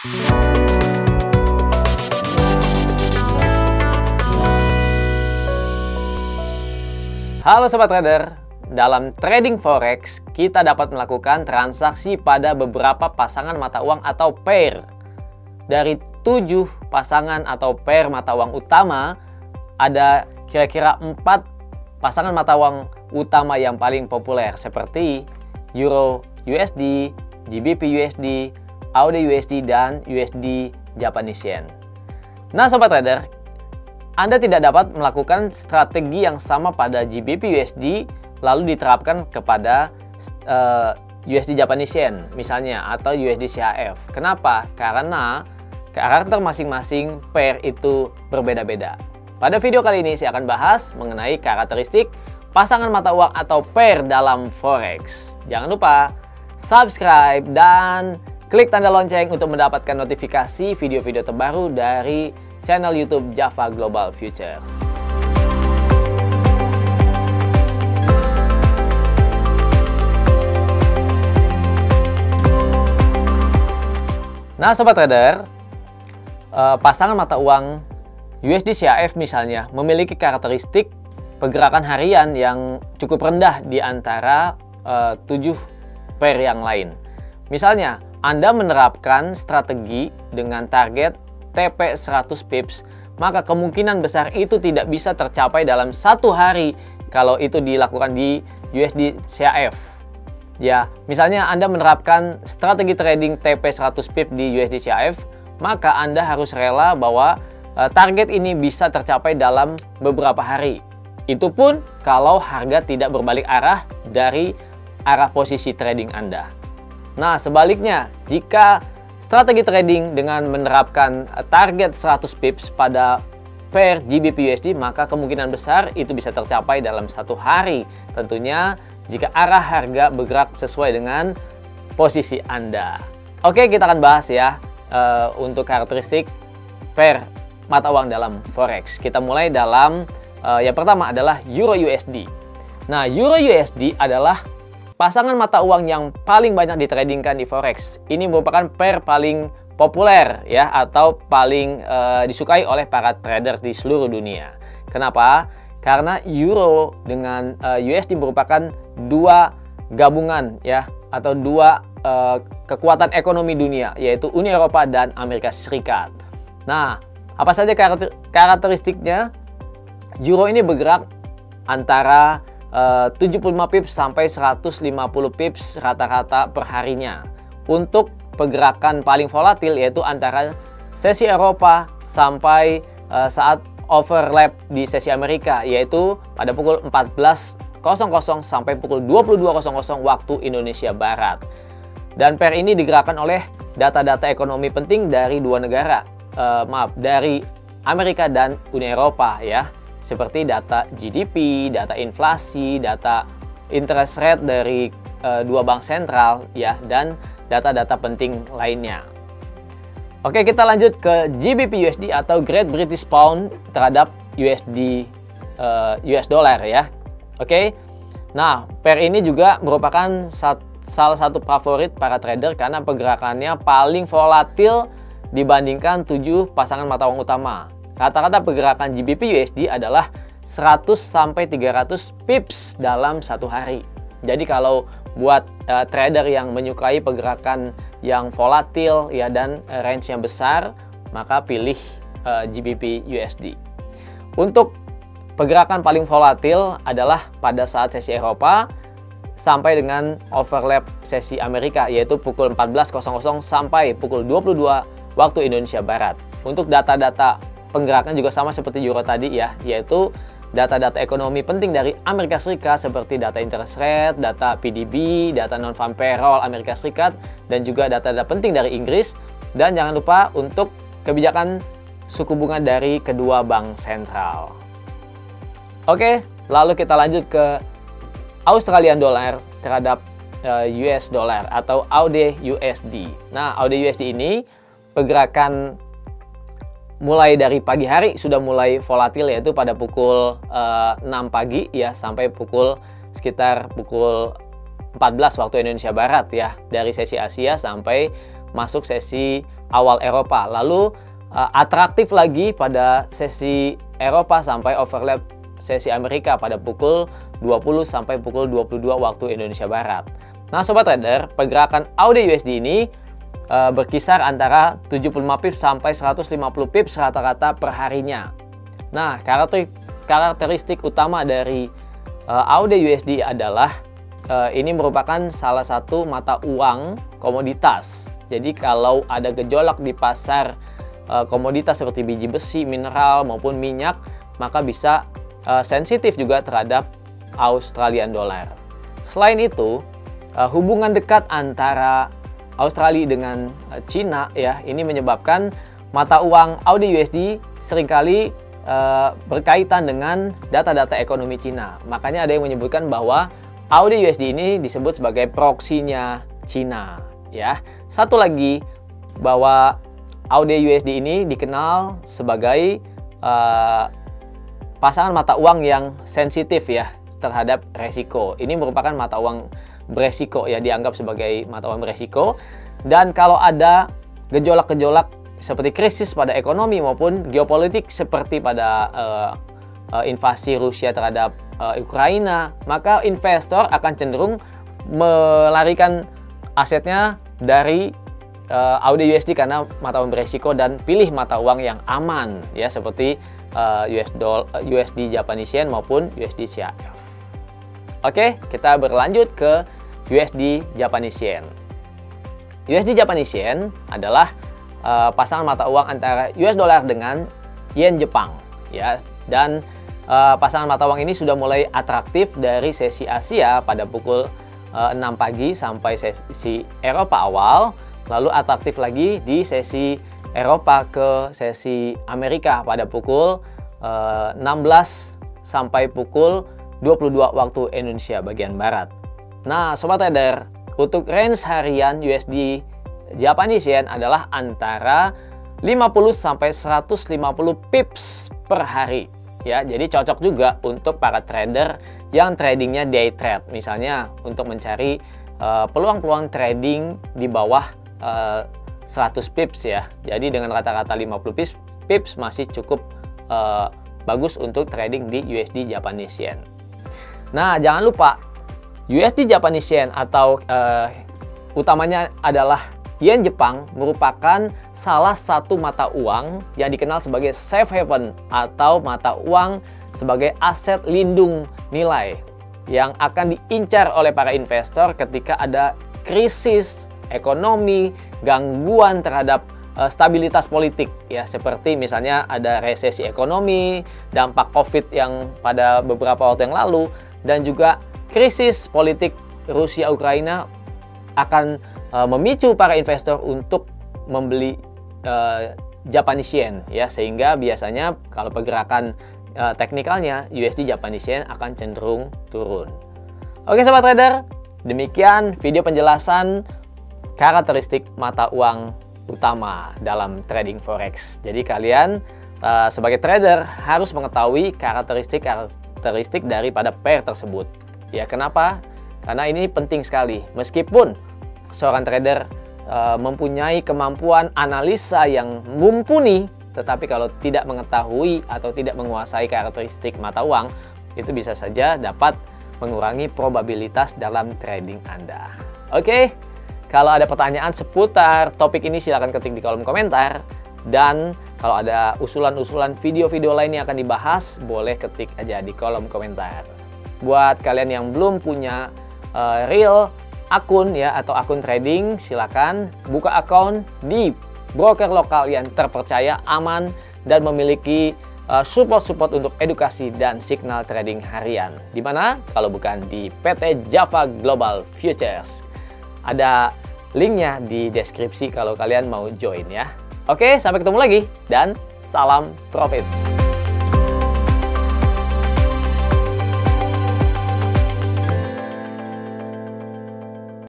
Halo Sobat Trader, dalam trading forex kita dapat melakukan transaksi pada beberapa pasangan mata uang atau pair. Dari 7 pasangan atau pair mata uang utama, ada kira-kira 4 pasangan mata uang utama yang paling populer seperti Euro USD, GBP USD, AUD USD, dan USD Japanese Yen. Nah Sobat Trader, Anda tidak dapat melakukan strategi yang sama pada GBP USD lalu diterapkan kepada USD Japanese Yen misalnya atau USD CHF. Kenapa? Karena karakter masing-masing pair itu berbeda-beda. Pada video kali ini saya akan bahas mengenai karakteristik pasangan mata uang atau pair dalam forex. Jangan lupa subscribe dan klik tanda lonceng untuk mendapatkan notifikasi video-video terbaru dari channel YouTube Java Global Futures. Nah Sobat Trader, pasangan mata uang USD CHF misalnya memiliki karakteristik pergerakan harian yang cukup rendah di antara 7 pair yang lain. Misalnya, Anda menerapkan strategi dengan target TP 100 pips, maka kemungkinan besar itu tidak bisa tercapai dalam satu hari kalau itu dilakukan di USD CHF. Ya, misalnya Anda menerapkan strategi trading TP 100 pips di USD CHF, maka Anda harus rela bahwa target ini bisa tercapai dalam beberapa hari. Itu pun kalau harga tidak berbalik arah dari arah posisi trading Anda. Nah, sebaliknya, jika strategi trading dengan menerapkan target 100 pips pada pair GBP USD, maka kemungkinan besar itu bisa tercapai dalam satu hari. Tentunya jika arah harga bergerak sesuai dengan posisi Anda. Oke, kita akan bahas ya untuk karakteristik pair mata uang dalam forex. Kita mulai dalam yang pertama adalah Euro USD. Nah, Euro USD adalah pasangan mata uang yang paling banyak ditradingkan di forex. Ini merupakan pair paling populer ya atau paling disukai oleh para trader di seluruh dunia. Kenapa? Karena euro dengan USD merupakan dua gabungan ya atau dua kekuatan ekonomi dunia, yaitu Uni Eropa dan Amerika Serikat. Nah, apa saja karakteristiknya? Euro ini bergerak antara 75 pips sampai 150 pips rata-rata perharinya. Untuk pergerakan paling volatil yaitu antara sesi Eropa sampai saat overlap di sesi Amerika, yaitu pada pukul 14.00 sampai pukul 22.00 waktu Indonesia Barat. Dan pair ini digerakkan oleh data-data ekonomi penting dari dua negara, dari Amerika dan Uni Eropa ya. Seperti data GDP, data inflasi, data interest rate dari dua bank sentral ya, dan data-data penting lainnya. Oke, kita lanjut ke GBP USD atau Great British Pound terhadap USD US dollar ya. Oke. Nah, pair ini juga merupakan salah satu favorit para trader karena pergerakannya paling volatil dibandingkan 7 pasangan mata uang utama. Rata-rata pergerakan GBP USD adalah 100 sampai 300 pips dalam satu hari. Jadi kalau buat trader yang menyukai pergerakan yang volatil ya dan range yang besar, maka pilih GBP USD. Untuk pergerakan paling volatil adalah pada saat sesi Eropa sampai dengan overlap sesi Amerika, yaitu pukul 14.00 sampai pukul 22 waktu Indonesia Barat. Untuk data-data penggerakan juga sama seperti euro tadi ya, yaitu data-data ekonomi penting dari Amerika Serikat seperti data interest rate, data PDB, data non-farm payroll Amerika Serikat, dan juga data-data penting dari Inggris. Dan jangan lupa untuk kebijakan suku bunga dari kedua bank sentral. Oke, lalu kita lanjut ke Australian dollar terhadap US dollar atau AUD USD. Nah, AUD USD ini pergerakan mulai dari pagi hari sudah mulai volatil, yaitu pada pukul 6 pagi ya sampai sekitar pukul 14 waktu Indonesia Barat ya, dari sesi Asia sampai masuk sesi awal Eropa. Lalu atraktif lagi pada sesi Eropa sampai overlap sesi Amerika pada pukul 20 sampai pukul 22 waktu Indonesia Barat. Nah, sobat trader, pergerakan AUD USD ini berkisar antara 75 pips sampai 150 pips rata-rata per harinya. Nah, karakteristik utama dari AUD USD adalah ini merupakan salah satu mata uang komoditas. Jadi kalau ada gejolak di pasar komoditas seperti biji besi, mineral maupun minyak, maka bisa sensitif juga terhadap Australian dollar. Selain itu, hubungan dekat antara Australia dengan Cina ya, ini menyebabkan mata uang AUD USD seringkali berkaitan dengan data-data ekonomi Cina. Makanya ada yang menyebutkan bahwa AUD USD ini disebut sebagai proksinya Cina ya. Satu lagi, bahwa AUD USD ini dikenal sebagai pasangan mata uang yang sensitif ya terhadap resiko. Ini merupakan mata uang beresiko ya, dianggap sebagai mata uang beresiko. Dan kalau ada gejolak-gejolak seperti krisis pada ekonomi maupun geopolitik seperti pada invasi Rusia terhadap Ukraina, maka investor akan cenderung melarikan asetnya dari AUD USD karena mata uang beresiko dan pilih mata uang yang aman ya, seperti USD Japanese Yen maupun USD CHF. Oke, kita berlanjut ke USD Japanese Yen. USD Japanese Yen adalah pasangan mata uang antara US dollar dengan yen Jepang ya. Dan pasangan mata uang ini sudah mulai atraktif dari sesi Asia pada pukul 6 pagi sampai sesi Eropa awal, lalu atraktif lagi di sesi Eropa ke sesi Amerika pada pukul 16 sampai pukul 22 waktu Indonesia bagian barat. Nah, sobat trader, untuk range harian USD Japanese Yen adalah antara 50 sampai 150 pips per hari. Ya, jadi cocok juga untuk para trader yang tradingnya day trade, misalnya untuk mencari peluang-peluang trading di bawah 100 pips ya. Jadi dengan rata-rata 50 pips masih cukup bagus untuk trading di USD Japanese Yen. Nah, jangan lupa USD Japanese Yen atau utamanya adalah Yen Jepang merupakan salah satu mata uang yang dikenal sebagai safe haven atau mata uang sebagai aset lindung nilai yang akan diincar oleh para investor ketika ada krisis ekonomi, gangguan terhadap stabilitas politik ya, seperti misalnya ada resesi ekonomi, dampak Covid yang pada beberapa waktu yang lalu, dan juga krisis politik Rusia Ukraina akan memicu para investor untuk membeli Japanese Yen ya, sehingga biasanya kalau pergerakan teknikalnya USD Japanese Yen akan cenderung turun. Oke sobat trader, demikian video penjelasan karakteristik mata uang utama dalam trading forex. Jadi kalian sebagai trader harus mengetahui karakteristik daripada pair tersebut. Ya, kenapa? Karena ini penting sekali. Meskipun seorang trader mempunyai kemampuan analisa yang mumpuni, tetapi kalau tidak mengetahui atau tidak menguasai karakteristik mata uang, itu bisa saja dapat mengurangi probabilitas dalam trading Anda. Oke? Kalau ada pertanyaan seputar topik ini silahkan ketik di kolom komentar. Dan kalau ada usulan-usulan video-video lain yang akan dibahas, boleh ketik aja di kolom komentar. Buat kalian yang belum punya real akun ya atau akun trading, silakan buka akun di broker lokal yang terpercaya, aman, dan memiliki support untuk edukasi dan signal trading harian. Di mana? Kalau bukan di PT Java Global Futures. Ada linknya di deskripsi kalau kalian mau join ya. Oke, sampai ketemu lagi dan salam profit.